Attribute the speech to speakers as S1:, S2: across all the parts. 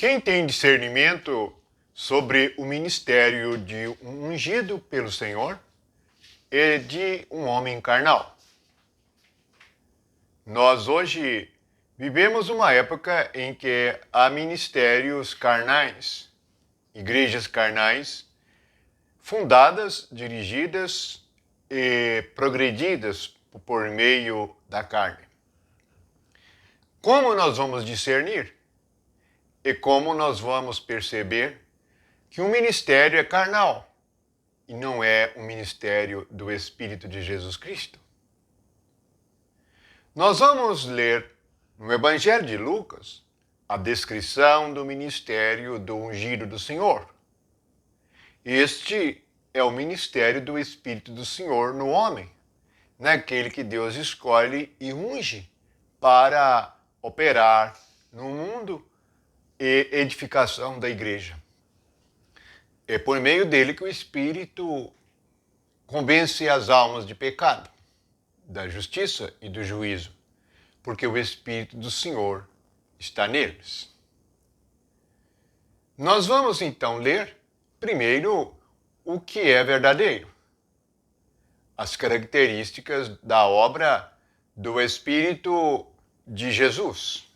S1: Quem tem discernimento sobre o ministério de um ungido pelo Senhor e de um homem carnal? Nós hoje vivemos uma época em que há ministérios carnais, igrejas carnais, fundadas, dirigidas e progredidas por meio da carne. Como nós vamos discernir? E como nós vamos perceber que um ministério é carnal e não é um ministério do Espírito de Jesus Cristo? Nós vamos ler no Evangelho de Lucas a descrição do ministério do ungido do Senhor. Este é o ministério do Espírito do Senhor no homem, naquele que Deus escolhe e unge para operar no mundo e edificação da igreja. É por meio dele que o Espírito convence as almas de pecado, da justiça e do juízo, porque o Espírito do Senhor está neles. Nós vamos então ler primeiro o que é verdadeiro, as características da obra do Espírito de Jesus.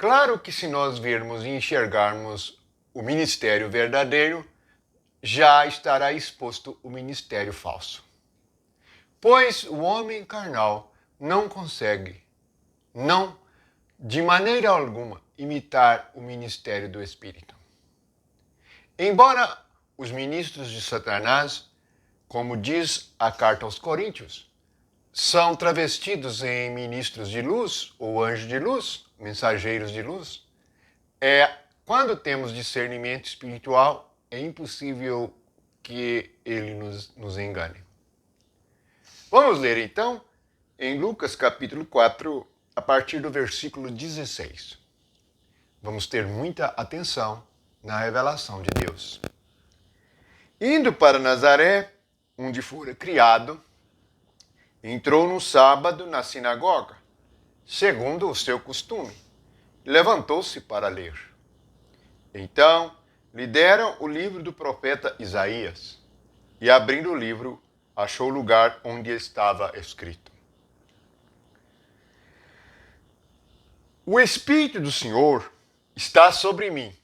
S1: Claro que se nós virmos e enxergarmos o ministério verdadeiro, já estará exposto o ministério falso. Pois o homem carnal não consegue, de maneira alguma, imitar o ministério do Espírito. Embora os ministros de Satanás, como diz a carta aos Coríntios, são travestidos em ministros de luz ou anjos de luz, mensageiros de luz, quando temos discernimento espiritual, é impossível que ele nos engane. Vamos ler então em Lucas capítulo 4, a partir do versículo 16. Vamos ter muita atenção na revelação de Deus. Indo para Nazaré, onde fora criado, entrou no sábado na sinagoga, segundo o seu costume, e levantou-se para ler. Então, lhe deram o livro do profeta Isaías, e abrindo o livro, achou o lugar onde estava escrito: O Espírito do Senhor está sobre mim,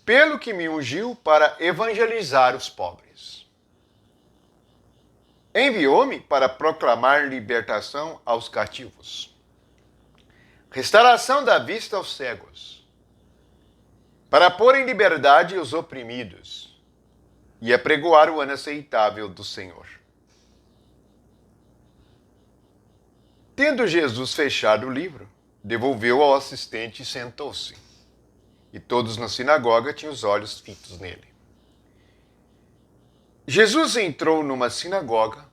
S1: pelo que me ungiu para evangelizar os pobres. Enviou-me para proclamar libertação aos cativos, restauração da vista aos cegos, para pôr em liberdade os oprimidos e apregoar o ano aceitável do Senhor. Tendo Jesus fechado o livro, devolveu ao assistente e sentou-se. E todos na sinagoga tinham os olhos fitos nele. Jesus entrou numa sinagoga,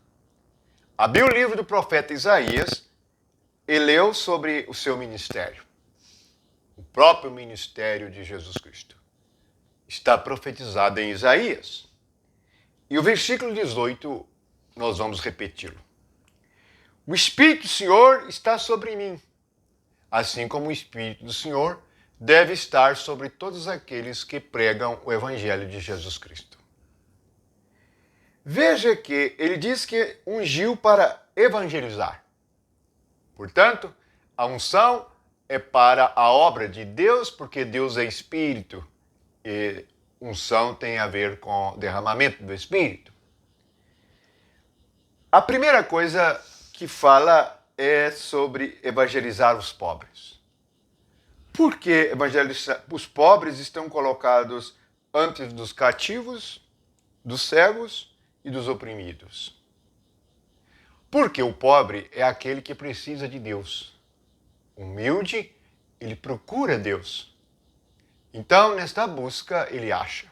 S1: abriu o livro do profeta Isaías e leu sobre o seu ministério. O próprio ministério de Jesus Cristo está profetizado em Isaías. E o versículo 18, nós vamos repeti-lo. O Espírito do Senhor está sobre mim, assim como o Espírito do Senhor deve estar sobre todos aqueles que pregam o Evangelho de Jesus Cristo. Veja que ele diz que ungiu para evangelizar. Portanto, a unção é para a obra de Deus, porque Deus é Espírito e unção tem a ver com derramamento do Espírito. A primeira coisa que fala é sobre evangelizar os pobres. Por que evangelizar? Os pobres estão colocados antes dos cativos, dos cegos e dos oprimidos. Porque o pobre é aquele que precisa de Deus. Humilde, ele procura Deus. Então, nesta busca, ele acha.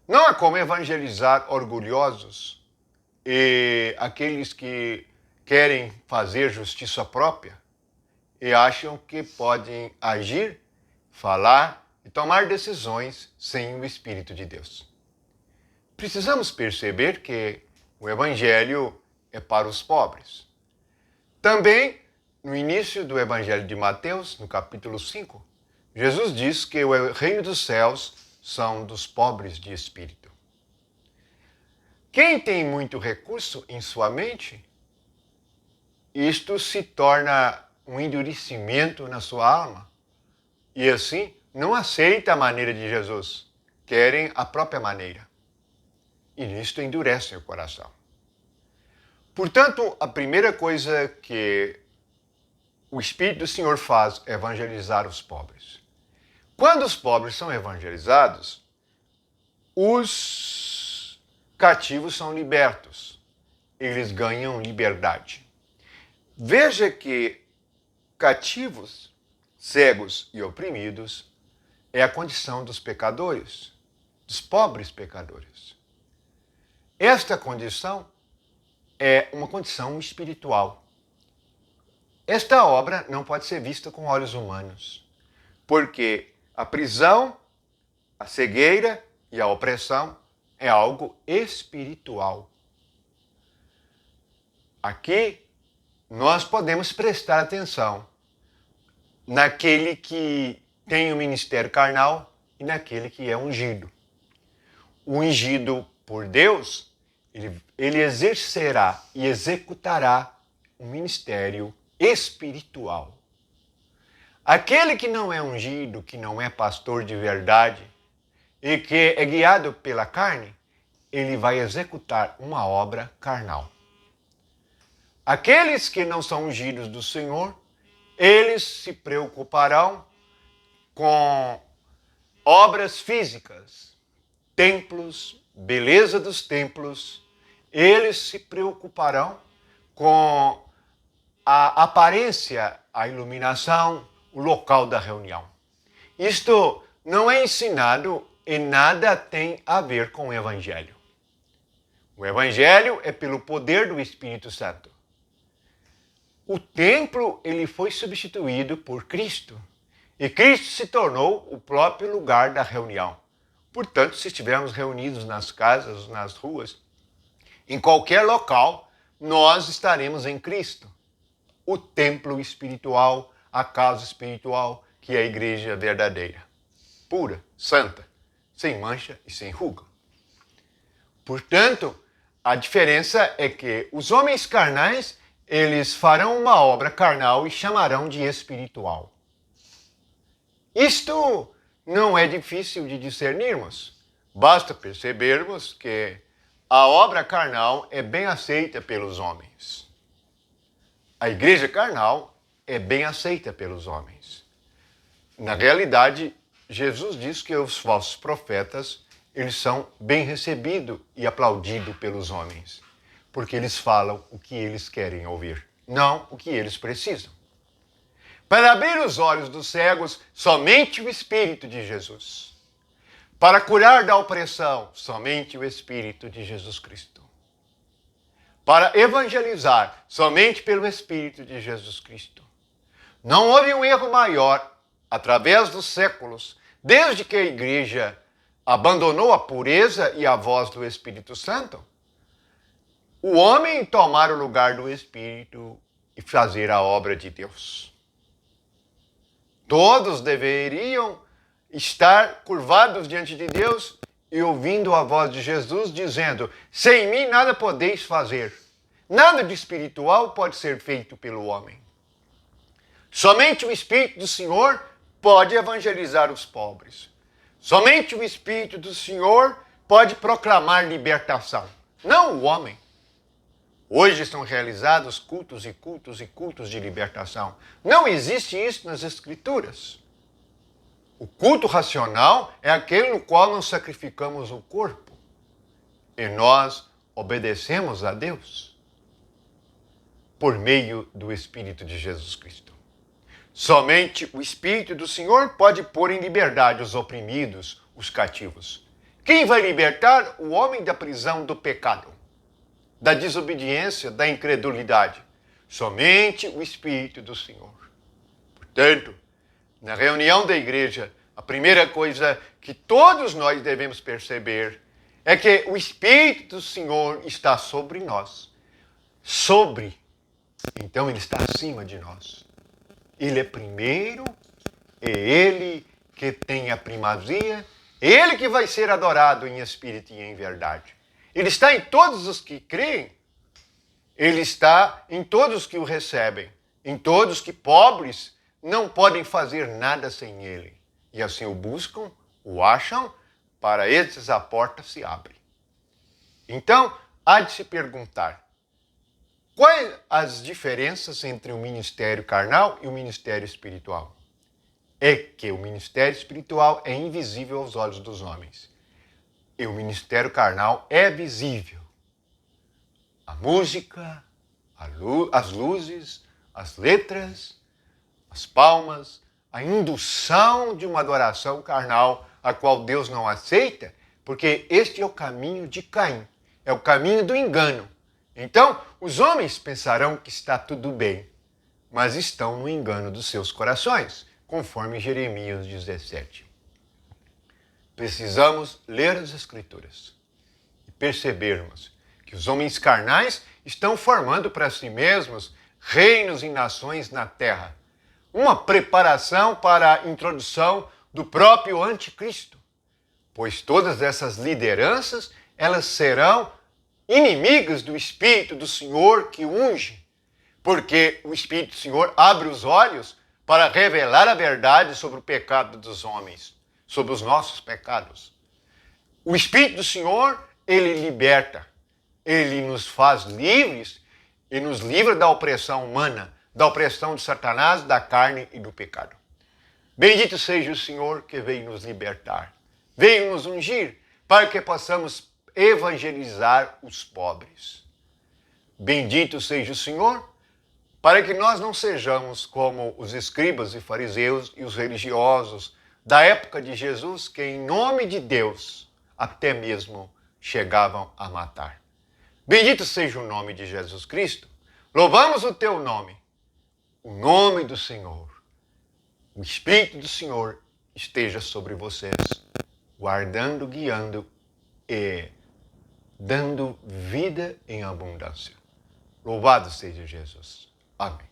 S1: Não há como evangelizar orgulhosos e aqueles que querem fazer justiça própria e acham que podem agir, falar e tomar decisões sem o Espírito de Deus. Precisamos perceber que o Evangelho é para os pobres. Também no início do Evangelho de Mateus, no capítulo 5, Jesus diz que o reino dos céus são dos pobres de espírito. Quem tem muito recurso em sua mente, isto se torna um endurecimento na sua alma. E assim, não aceita a maneira de Jesus. Querem a própria maneira. E nisto endurecem o coração. Portanto, a primeira coisa que o Espírito do Senhor faz é evangelizar os pobres. Quando os pobres são evangelizados, os cativos são libertos. Eles ganham liberdade. Veja que cativos, cegos e oprimidos é a condição dos pecadores, dos pobres pecadores. Esta condição é uma condição espiritual. Esta obra não pode ser vista com olhos humanos, porque a prisão, a cegueira e a opressão é algo espiritual. Aqui nós podemos prestar atenção naquele que tem o ministério carnal e naquele que é ungido. O ungido por Deus, ele exercerá e executará um ministério espiritual. Aquele que não é ungido, que não é pastor de verdade e que é guiado pela carne, ele vai executar uma obra carnal. Aqueles que não são ungidos do Senhor, eles se preocuparão com obras físicas, templos, beleza dos templos. Eles se preocuparão com a aparência, a iluminação, o local da reunião. Isto não é ensinado e nada tem a ver com o Evangelho. O Evangelho é pelo poder do Espírito Santo. O templo ele foi substituído por Cristo. E Cristo se tornou o próprio lugar da reunião. Portanto, se estivermos reunidos nas casas, nas ruas, em qualquer local, nós estaremos em Cristo. O templo espiritual, a casa espiritual, que é a igreja verdadeira. Pura, santa, sem mancha e sem ruga. Portanto, a diferença é que os homens carnais, eles farão uma obra carnal e chamarão de espiritual. Isto não é difícil de discernirmos. Basta percebermos que a obra carnal é bem aceita pelos homens. A igreja carnal é bem aceita pelos homens. Na realidade, Jesus diz que os falsos profetas, eles são bem recebidos e aplaudidos pelos homens, porque eles falam o que eles querem ouvir, não o que eles precisam. Para abrir os olhos dos cegos, somente o Espírito de Jesus. Para curar da opressão, somente o Espírito de Jesus Cristo. Para evangelizar, somente pelo Espírito de Jesus Cristo. Não houve um erro maior, através dos séculos, desde que a igreja abandonou a pureza e a voz do Espírito Santo, o homem tomar o lugar do Espírito e fazer a obra de Deus. Todos deveriam estar curvados diante de Deus e ouvindo a voz de Jesus dizendo: sem mim nada podeis fazer. Nada de espiritual pode ser feito pelo homem. Somente o Espírito do Senhor pode evangelizar os pobres. Somente o Espírito do Senhor pode proclamar libertação, não o homem. Hoje são realizados cultos e cultos e cultos de libertação. Não existe isso nas Escrituras. O culto racional é aquele no qual nós sacrificamos o corpo e nós obedecemos a Deus por meio do Espírito de Jesus Cristo. Somente o Espírito do Senhor pode pôr em liberdade os oprimidos, os cativos. Quem vai libertar o homem da prisão do pecado, da desobediência, da incredulidade? Somente o Espírito do Senhor. Portanto, na reunião da igreja, a primeira coisa que todos nós devemos perceber é que o Espírito do Senhor está sobre nós. Sobre Então ele está acima de nós. Ele é primeiro, é ele que tem a primazia, é ele que vai ser adorado em espírito e em verdade. Ele está em todos os que creem, ele está em todos os que o recebem, em todos que pobres não podem fazer nada sem ele. E assim o buscam, o acham, para esses a porta se abre. Então, há de se perguntar, quais as diferenças entre o ministério carnal e o ministério espiritual? É que o ministério espiritual é invisível aos olhos dos homens. E o ministério carnal é visível. A música, as luzes, as letras, as palmas, a indução de uma adoração carnal, a qual Deus não aceita, porque este é o caminho de Caim, é o caminho do engano. Então, os homens pensarão que está tudo bem, mas estão no engano dos seus corações, conforme Jeremias 17. Precisamos ler as Escrituras e percebermos que os homens carnais estão formando para si mesmos reinos e nações na terra. Uma preparação para a introdução do próprio anticristo, pois todas essas lideranças, elas serão inimigas do Espírito do Senhor que unge, porque o Espírito do Senhor abre os olhos para revelar a verdade sobre o pecado dos homens, sobre os nossos pecados. O Espírito do Senhor, ele liberta, ele nos faz livres e nos livra da opressão humana, da opressão de Satanás, da carne e do pecado. Bendito seja o Senhor que veio nos libertar, veio nos ungir, para que possamos evangelizar os pobres. Bendito seja o Senhor, para que nós não sejamos como os escribas e fariseus e os religiosos da época de Jesus, que em nome de Deus até mesmo chegavam a matar. Bendito seja o nome de Jesus Cristo. Louvamos o teu nome, o nome do Senhor. O Espírito do Senhor esteja sobre vocês, guardando, guiando e dando vida em abundância. Louvado seja Jesus. Amém.